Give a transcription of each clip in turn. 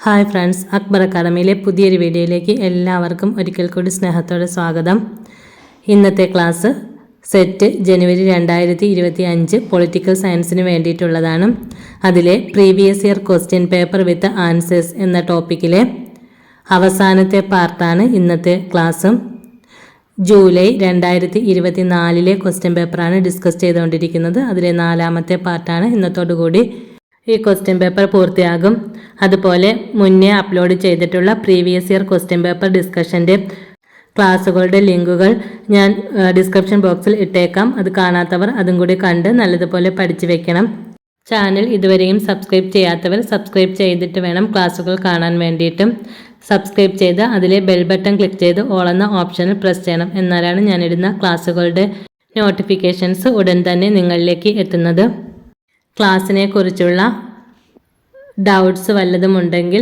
Hi friends, Akbar അക്കാദമിയിലെ പുതിയൊരു വീഡിയോയിലേക്ക് എല്ലാവർക്കും ഒരിക്കൽ കൂടി സ്നേഹത്തോടെ സ്വാഗതം. ഇന്നത്തെ ക്ലാസ് സെറ്റ് ജനുവരി 2025 പൊളിറ്റിക്കൽ സയൻസിന് വേണ്ടിയിട്ടുള്ളതാണ്. അതിലെ previous year question paper with answers എന്ന ടോപ്പിക്കിലെ അവസാനത്തെ പാർട്ടാണ് ഇന്നത്തെ ക്ലാസ്. ജൂലൈ 2024 ക്വസ്റ്റ്യൻ പേപ്പറാണ് ഡിസ്കസ് ചെയ്തുകൊണ്ടിരിക്കുന്നത്. അതിലെ 4ാമത്തെ പാർട്ടാണ്. ഇന്നത്തോടുകൂടി ഈ ക്വസ്റ്റ്യൻ പേപ്പർ പൂർത്തിയാകും. അതുപോലെ മുന്നേ അപ്ലോഡ് ചെയ്തിട്ടുള്ള പ്രീവിയസ് ഇയർ ക്വസ്റ്റ്യൻ പേപ്പർ ഡിസ്കഷൻ്റെ ക്ലാസ്സുകളുടെ ലിങ്കുകൾ ഞാൻ ഡിസ്ക്രിപ്ഷൻ ബോക്സിൽ ഇട്ടേക്കാം. അത് കാണാത്തവർ അതും കൂടി കണ്ട് നല്ലതുപോലെ പഠിച്ചു വെക്കണം. ചാനൽ ഇതുവരെയും സബ്സ്ക്രൈബ് ചെയ്യാത്തവർ സബ്സ്ക്രൈബ് ചെയ്തിട്ട് വേണം ക്ലാസ്സുകൾ കാണാൻ വേണ്ടിയിട്ടും. സബ്സ്ക്രൈബ് ചെയ്ത് അതിലെ ബെൽ ബട്ടൺ ക്ലിക്ക് ചെയ്ത് ഓൾ എന്ന ഓപ്ഷനിൽ പ്രസ് ചെയ്യണം. എന്നാലാണ് ഞാനിടുന്ന ക്ലാസ്സുകളുടെ നോട്ടിഫിക്കേഷൻസ് ഉടൻ തന്നെ നിങ്ങളിലേക്ക് എത്തുന്നത്. ക്ലാസ്സിനെ കുറിച്ചുള്ള ഡൗട്ട്സ് വല്ലതും ഉണ്ടെങ്കിൽ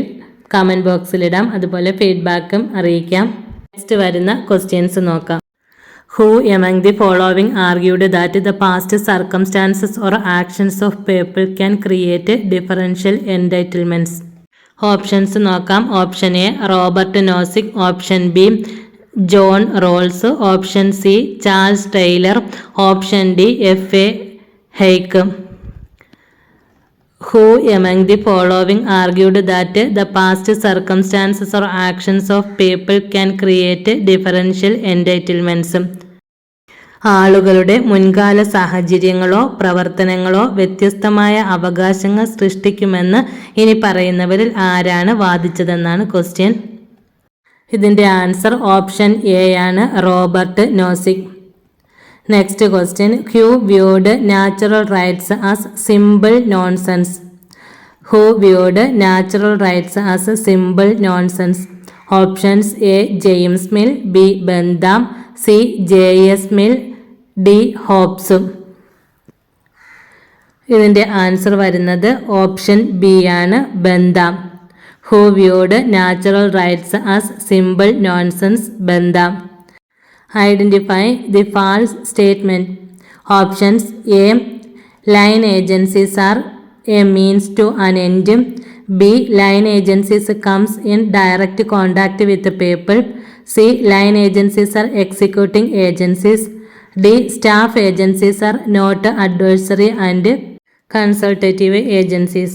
കമൻറ്റ് ബോക്സിലിടാം. അതുപോലെ ഫീഡ്ബാക്കും അറിയിക്കാം. നെക്സ്റ്റ് വരുന്ന ക്വസ്റ്റ്യൻസ് നോക്കാം. Who among the following argued that the past circumstances or actions of people can create differential entitlements? Options നോക്കാം. Option A Robert Nozick, option B John Rawls, option C Charles Taylor, option D F A Hayek. Who among the following argued that the past circumstances or actions of people can create differential entitlements? ആളുകളുടെ മുൻകാല സാഹചര്യങ്ങളോ പ്രവർത്തനങ്ങളോ വ്യത്യസ്തമായ അവകാശങ്ങൾ സൃഷ്ടിക്കുമെന്ന് ഇനി പറയുന്നവരിൽ ആരാണ് വാദിച്ചതെന്നാണ് question. ഇതിൻ്റെ answer option A ആണ്, Robert Nozick. Next question. Who viewed natural rights as simple nonsense? Who viewed natural rights as simple nonsense? Options A. James Mill, B. Bentham, C. J.S. Mill, D. Hobbes. ഇതിൻ്റെ answer വരുന്നത് option B ആണ്, Bentham. Who viewed natural rights as simple nonsense? Bentham. Identify the false statement. Options A. Line agencies are a means to an end. B. Line agencies comes in direct contact with the people. C. Line agencies are executing agencies. D. Staff agencies are not advisory and consultative agencies.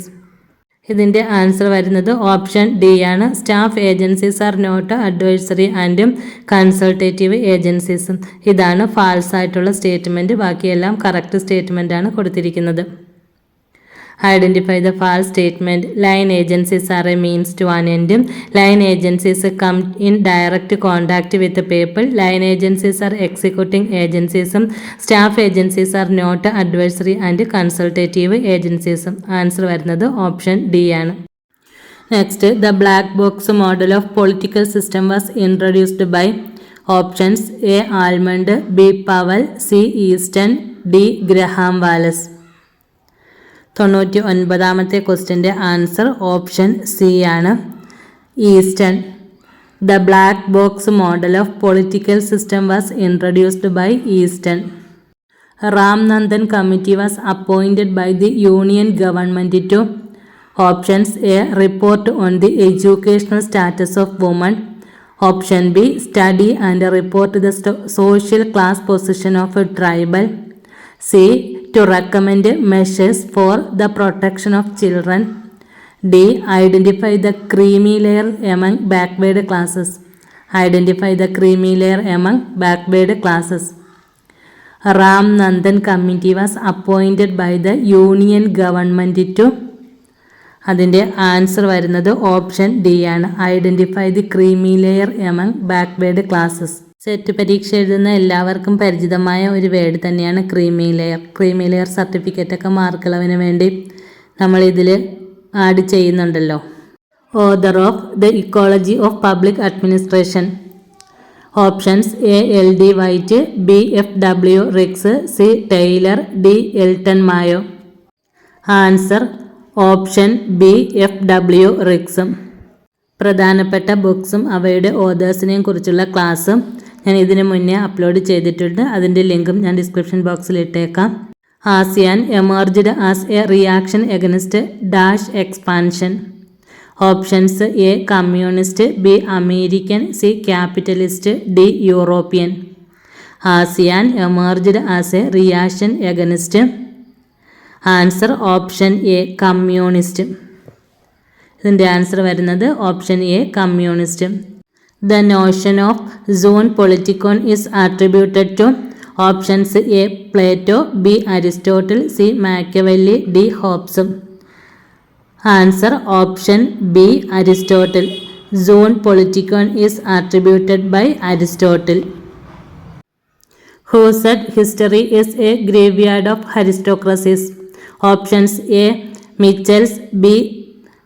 ഇതിൻ്റെ answer വരുന്നത് option D ആണ്, staff agencies are not advisory and consultative agencies. ഇതാണ് false ആയിട്ടുള്ള statement. ബാക്കിയെല്ലാം correct statement ആണ് കൊടുത്തിരിക്കുന്നത്. Identify the false statement. Line agencies are a means to an end. Line agencies come in direct contact with people. Line agencies are executing ഏജൻസീസും. Staff agencies are not advisory and consultative ഏജൻസീസും. Answer വരുന്നത് option D ആണ്. Next, the black box model of political system was introduced by. Options A Almond, B Powell, C Easton, D Graham Wallas. 99ാമത്തെ ക്വസ്റ്റ്യൻ്റെ answer option C ആണ്, Easton. The black box model of political system was introduced by Easton. Ramnandan committee was appointed by the union government to. Options A report on the educational status of woman. Option B study and report the social class position of tribal. C to recommend measures for the protection of children. D. Identify the creamy layer among backward classes. Identify the creamy layer among backward classes. Ram Nandan Committee was appointed by the Union Government to. അതിൻ്റെ answer വരുന്നത് option D ആണ്, identify the creamy layer among backward classes. SET പരീക്ഷ എഴുതുന്ന എല്ലാവർക്കും പരിചിതമായ ഒരു word തന്നെയാണ് creamy layer. Creamy layer സർട്ടിഫിക്കറ്റൊക്കെ മാർക്കിളവിന് വേണ്ടി നമ്മൾ ഇതിൽ ആഡ് ചെയ്യുന്നുണ്ടല്ലോ. Author of the ecology of public administration. Options A L D White, B F W Riggs, C Taylor, D Elton Mayo. Answer option B F W റിക്സും. പ്രധാനപ്പെട്ട ബുക്സും അവയുടെ ഓതേഴ്സിനെയും കുറിച്ചുള്ള ക്ലാസ് ഞാൻ ഇതിനു മുന്നേ അപ്ലോഡ് ചെയ്തിട്ടുണ്ട്. അതിൻ്റെ ലിങ്കും ഞാൻ ഡിസ്ക്രിപ്ഷൻ ബോക്സിൽ ഇട്ടേക്കാം. ASEAN emerged as a reaction against dash expansion. Options A. Communist, B. American, C. Capitalist, D. European. ASEAN emerged as a reaction against. Answer option A. Communist. ഇതിൻ്റെ ആൻസർ വരുന്നത് option A communist. The notion of zoon politikon is attributed to. Options A. Plato, B. Aristotle, C. Machiavelli, D. Hobbes. Answer option B. Aristotle. Zoon politikon is attributed by Aristotle. Who said history is a graveyard of aristocracies? Options A. Mitchells, B.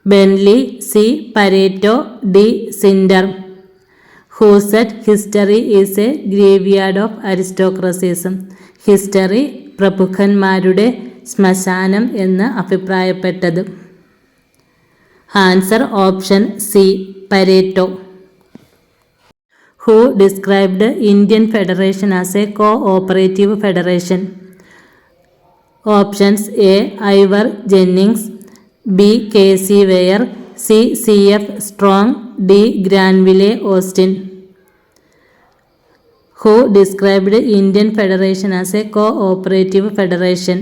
Bentley, C. Pareto, D. Cinder. Who said history is a graveyard of aristocracies? History പ്രഭുക്കന്മാരുടെ ശ്മശാനം എന്ന് അഭിപ്രായപ്പെട്ടത്. Answer option C Pareto. Who described Indian Federation as a co-operative federation? Options A. Ivor Jennings, B. K.C. Weir, C. C.F. Strong, D. Granville Austin. Who described Indian Federation as a co-operative federation?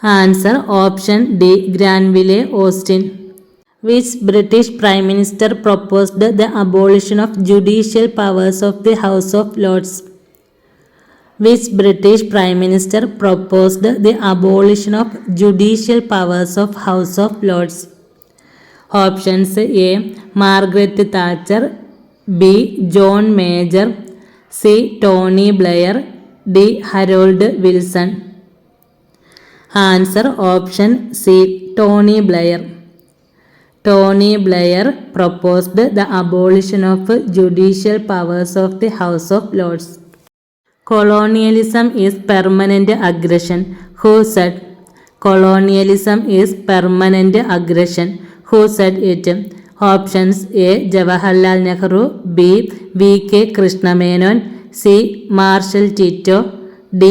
Answer option D. Granville Austin. Which British Prime Minister proposed the abolition of judicial powers of the House of Lords? Which British Prime Minister proposed the abolition of judicial powers of House of Lords? Options A. Margaret Thatcher, B. John Major, C. Tony Blair, D. Harold Wilson. Answer option C. Tony Blair. Tony Blair proposed the abolition of judicial powers of the House of Lords. Colonialism is permanent aggression. Who said? Colonialism is permanent aggression. Who said it? Options A. Jawaharlal Nehru, B. V.K. Krishna Menon, C. Marshal Tito, D.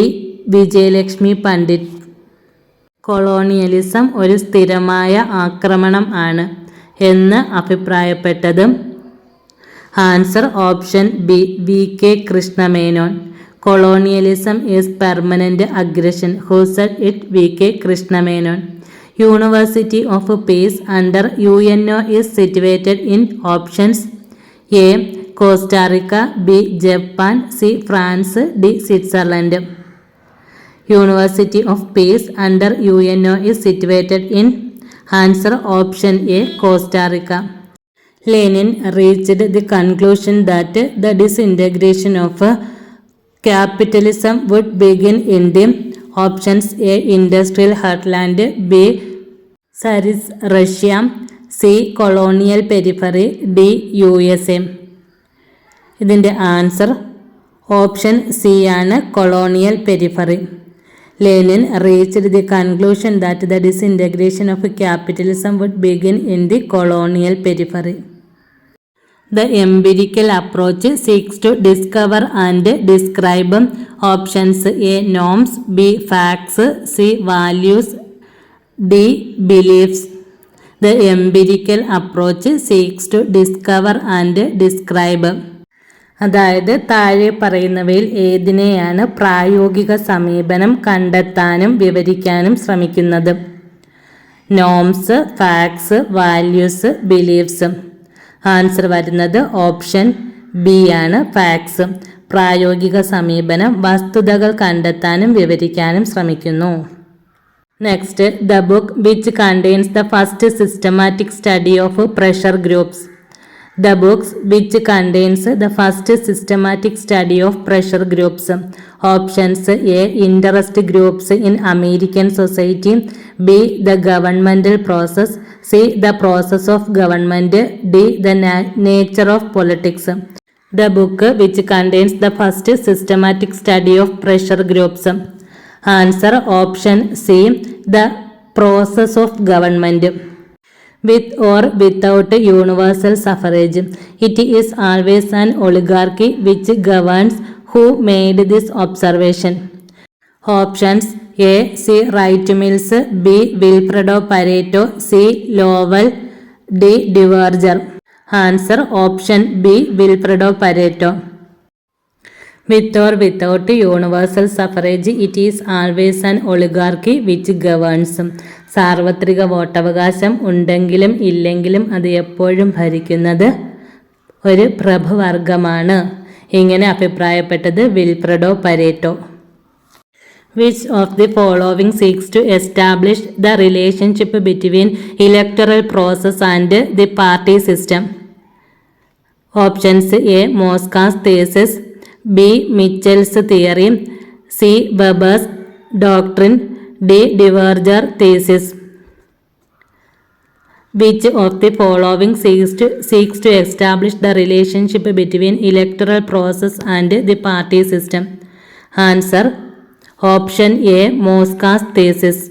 Vijayalakshmi Pandit. Colonialism ഒരു സ്ഥിരമായ ആക്രമണം ആണ് എന്ന് അഭിപ്രായപ്പെട്ടത്. Answer option B V.K. Krishna Menon. Colonialism is permanent aggression. Who said it? V.K. Krishna Menon. University of peace under UNO is situated in. Options A. Costa Rica, B. Japan, C. France, D. Switzerland. University of Peace under UNO is situated in. Answer option A. Costa Rica. Lenin reached the conclusion that the disintegration of capitalism would begin in the. Options A. Industrial heartland, B. Tsarist Russia, C. Colonial periphery, D. USA. ഇതിൻ്റെ answer option C ആണ്, colonial periphery. Lenin reached the conclusion that the disintegration of capitalism would begin in the colonial periphery. The empirical approach seeks to discover and describe. Options A. Norms, B. Facts, C. Values, D. Beliefs. The empirical approach seeks to discover and describe. അതായത് താഴെ പറയുന്നവയിൽ ഏതിനെയാണ് പ്രായോഗിക സമീപനം കണ്ടെത്താനും വിവരിക്കാനും ശ്രമിക്കുന്നത്? Norms, facts, values, beliefs. Answer വരുന്നത് option B ആണ്, facts. പ്രായോഗിക സമീപനം വസ്തുതകൾ കണ്ടെത്താനും വിവരിക്കാനും ശ്രമിക്കുന്നു. Next, the book which contains the first systematic study of pressure groups. The books which contains the first systematic study of pressure groups. Options A. Interest groups in American society, B. The governmental process, C. The process of government, D. The nature of politics. The book which contains the first systematic study of pressure groups. Answer option C. The process of government. With or without universal suffrage, it is always an oligarchy which governs. Who made this observation? Options A C Wright Mills, B Vilfredo Pareto, C Lowell, D Duverger. Answer option B Vilfredo Pareto. With or without universal suffrage, it is always an oligarchy which governs. സാർവത്രിക വോട്ടവകാശം ഉണ്ടെങ്കിലും ഇല്ലെങ്കിലും അത് എപ്പോഴും ഭരിക്കുന്നത് ഒരു പ്രഭുവർഗമാണ്. ഇങ്ങനെ അഭിപ്രായപ്പെട്ടത് Vilfredo Pareto. Which of the following seeks to establish the relationship between electoral process and the party system? Options A. Moscow's thesis, B. Mitchell's theory, C. Weber's doctrine, D. Diverger thesis. Which of the following seeks to establish the relationship between electoral process and the party system? Answer option A Mosca's thesis.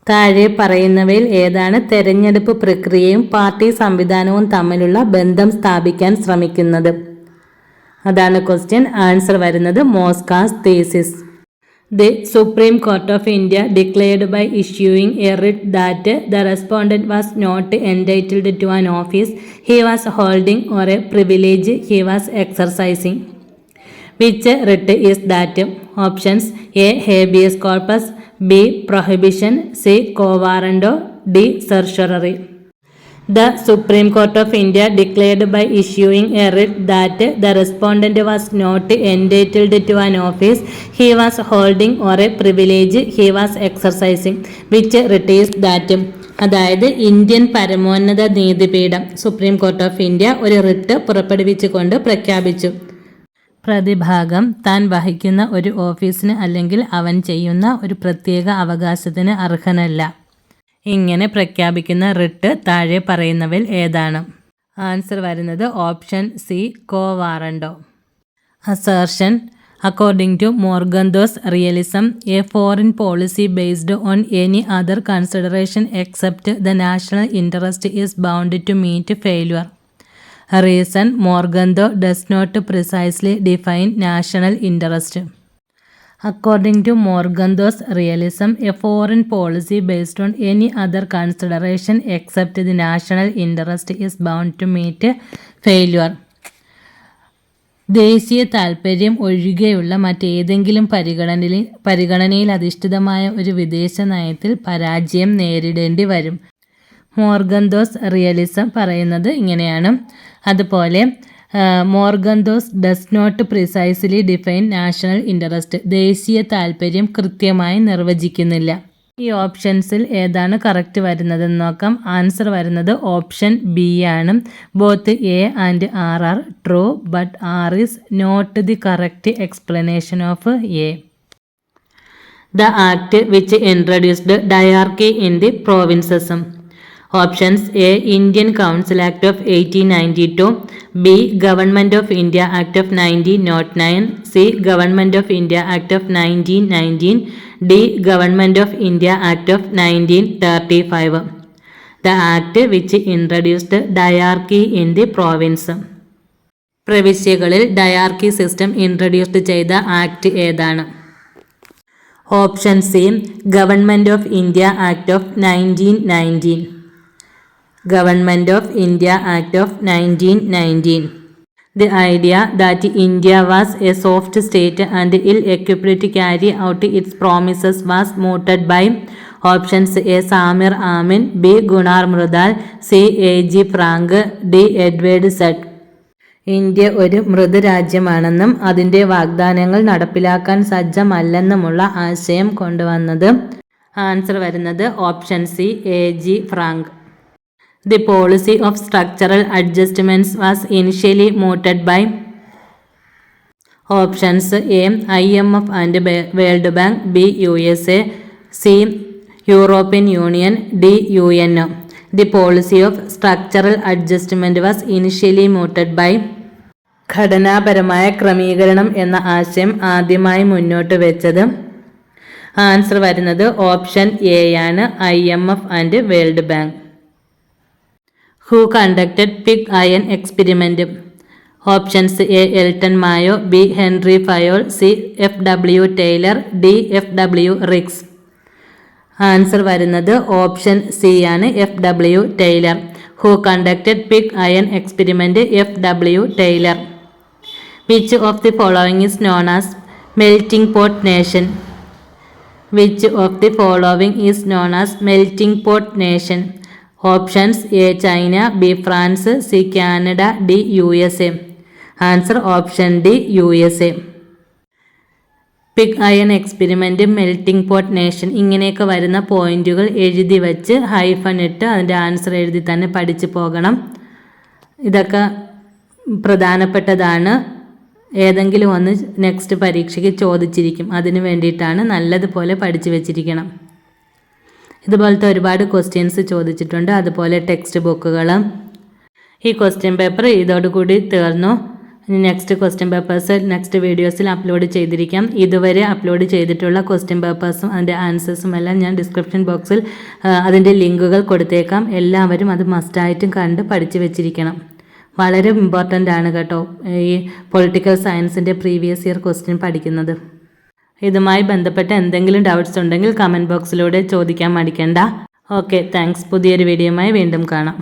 താഴെ പറയുന്നവയിൽ ഏതാണ് തെരഞ്ഞെടുപ്പ് പ്രക്രിയയും party സംവിധാനവും തമ്മിലുള്ള ബന്ധം സ്ഥാപിക്കാൻ ശ്രമിക്കുന്നത്? അതാണ് ക്വസ്റ്റ്യൻ. ആൻസർ വരുന്നത് Mosca's thesis. The Supreme Court of India declared by issuing a writ that the respondent was not entitled to an office he was holding or a privilege he was exercising. Which writ is that? Options A. Habeas corpus, B. Prohibition, C. Quo warranto, D. Certiorari. The Supreme Court of India declared by issuing a writ that the respondent was not entitled to an office he was holding or a privilege he was exercising. Which writ is that? അതായത് Indian പരമോന്നത നീതിപീഠം supreme Court of India ഒരു writ പുറപ്പെടുവിച്ചുകൊണ്ട് പ്രഖ്യാപിച്ചു, പ്രതിഭാഗം താൻ വഹിക്കുന്ന ഒരു ഓഫീസിന് അല്ലെങ്കിൽ അവൻ ചെയ്യുന്ന ഒരു പ്രത്യേക അവകാശത്തിന് അർഹനല്ല. ഇങ്ങനെ പ്രഖ്യാപിക്കുന്ന റിട്ട് താഴെ പറയുന്നവയിൽ ഏതാണ്? ആൻസർ വരുന്നത് option C quo warranto. Assertion. According to Morgenthau's realism, a foreign policy based on any other consideration except the national interest is bound to meet failure. Reason, Morganto does not precisely define national interest. According to Morganto's realism, a foreign policy based on any other consideration except the national interest is bound to meet failure. ദേശീയ താൽപ്പര്യം ഒഴികെയുള്ള മറ്റേതെങ്കിലും പരിഗണനയിൽ അധിഷ്ഠിതമായ ഒരു വിദേശ നയത്തിൽ പരാജയം നേരിടേണ്ടി വരും. മോർഗന്തോസ് റിയലിസം പറയുന്നത് ഇങ്ങനെയാണ്. അതുപോലെ Morgenthau's does not precisely define national interest, ദേശീയ താൽപ്പര്യം കൃത്യമായി നിർവചിക്കുന്നില്ല. ഈ ഓപ്ഷൻസിൽ ഏതാണ് കറക്റ്റ് വരുന്നതെന്ന് നോക്കാം. ആൻസർ വരുന്നത് ഓപ്ഷൻ ബി ആണ്. Both A and R are true but R is not the correct explanation of A. The act which introduced diarchy in the provinces. Options A. Indian Council Act of 1892, B. Government of India Act of 1909, C. Government of India Act of 1919, D. Government of India Act of 1935. The act which introduced diarchy in the province. പ്രവിശ്യകളിൽ diarchy system introduce ചെയ്ത act ഏതാണ്? Option C Government of India Act of 1919. Government of India Act of 1919. The idea that India was a soft state and ill-equipped to carry out its promises was mooted by options A. Samir Amin, B. Gunnar Mrudal, C. A.G. Frank, D. Edward Said. India ഒരു മൃദുരാജ്യമാണെന്നും അതിൻ്റെ വാഗ്ദാനങ്ങൾ നടപ്പിലാക്കാൻ സജ്ജമല്ലെന്നുമുള്ള ആശയം കൊണ്ടുവന്നത്. Answer വരുന്നത് option C A.G. Frank. The policy of structural adjustments was initially mooted by options A. IMF and World Bank, B. USA, C. European Union, D. UN. The policy of structural adjustment was initially mooted by ഘടനാപരമായ ക്രമീകരണം എന്ന ആശയം ആദ്യമായി മുന്നോട്ട് വെച്ചത്. Answer വരുന്നത് option A ആണ്, IMF and World Bank. Who conducted pig iron experiment? Options A Elton Mayo, B Henri Fayol, C FW Taylor, D FW Riggs. Answer വരുന്നത് ഓപ്ഷൻ സി ആണ്, FW Taylor. Who conducted pig iron experiment? FW Taylor. Which of the following is known as melting pot nation? Which of the following is known as melting pot nation? Options A China, B France, C Canada, D USA. Answer option D USA. Pig iron experiment, melting pot nation, ഇങ്ങനെയൊക്കെ വരുന്ന പോയിന്റുകൾ എഴുതി വച്ച് hyphen ഇട്ട് അതിൻ്റെ answer എഴുതി തന്നെ പഠിച്ചു പോകണം. ഇതൊക്കെ പ്രധാനപ്പെട്ടതാണ്. ഏതെങ്കിലും ഒന്ന് നെക്സ്റ്റ് പരീക്ഷയ്ക്ക് ചോദിച്ചിരിക്കും. അതിന് വേണ്ടിയിട്ടാണ് നല്ലതുപോലെ പഠിച്ചു വെച്ചിരിക്കണം. ഇതുപോലത്തെ ഒരുപാട് ക്വസ്റ്റ്യൻസ് ചോദിച്ചിട്ടുണ്ട്. അതുപോലെ ടെക്സ്റ്റ് ബുക്കുകൾ. ഈ ക്വസ്റ്റ്യൻ പേപ്പർ ഇതോടുകൂടി തീർന്നു. നെക്സ്റ്റ് ക്വസ്റ്റ്യൻ പേപ്പേഴ്സ് നെക്സ്റ്റ് വീഡിയോസിൽ അപ്ലോഡ് ചെയ്തിരിക്കാം. ഇതുവരെ അപ്ലോഡ് ചെയ്തിട്ടുള്ള ക്വസ്റ്റ്യൻ പേപ്പേഴ്സും അതിൻ്റെ ആൻസേഴ്സും എല്ലാം ഞാൻ ഡിസ്ക്രിപ്ഷൻ ബോക്സിൽ അതിൻ്റെ ലിങ്കുകൾ കൊടുത്തേക്കാം. എല്ലാവരും അത് മസ്റ്റായിട്ടും കണ്ട് പഠിച്ചു വെച്ചിരിക്കണം. വളരെ ഇമ്പോർട്ടൻ്റ് ആണ് കേട്ടോ ഈ പൊളിറ്റിക്കൽ സയൻസിൻ്റെ പ്രീവിയസ് ഇയർ ക്വസ്റ്റ്യൻ പഠിക്കുന്നത്. ഇതുമായി ബന്ധപ്പെട്ട എന്തെങ്കിലും ഡൗട്ട്സ് ഉണ്ടെങ്കിൽ കമൻറ്റ് ബോക്സിലൂടെ ചോദിക്കാൻ മടിക്കണ്ട. Okay, thanks. പുതിയൊരു വീഡിയോയുമായി വീണ്ടും കാണാം.